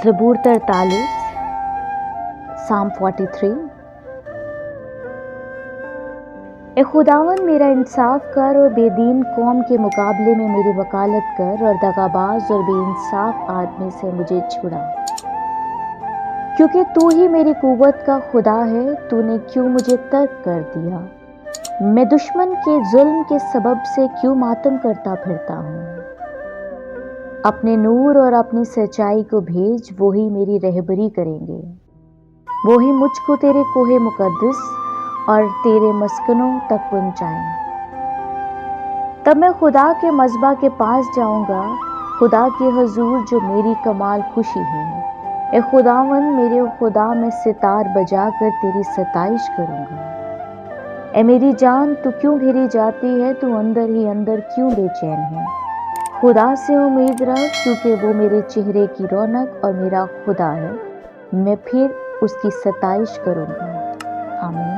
ज़बूर 43, साम 43। ए खुदावन मेरा इंसाफ कर और बेदीन कौम के मुकाबले में मेरी वकालत कर, और दगाबाज और बेइंसाफ आदमी से मुझे छुड़ा। क्योंकि तू ही मेरी कुव्वत का खुदा है, तूने क्यों मुझे तर्क कर दिया? मैं दुश्मन के जुल्म के सबब से क्यों मातम करता फिरता हूँ? अपने नूर और अपनी सच्चाई को भेज, वो ही मेरी रहबरी करेंगे। वो ही मुझको तेरे कोहे मुकद्दस और तेरे मस्कनों तक पहुंचाएं। तब मैं खुदा के मज़बा के पास जाऊंगा, खुदा के हुजूर जो मेरी कमाल खुशी है। ए खुदावन मेरे खुदा, मैं सितार बजा कर तेरी सताइश करूंगा। ए मेरी जान, तू क्यों घिरी जाती है? तू अंदर ही अंदर क्यों बेचैन है? खुदा से उम्मीद रख, क्योंकि वो मेरे चेहरे की रौनक और मेरा खुदा है। मैं फिर उसकी सताइश करूंगा। आमीन।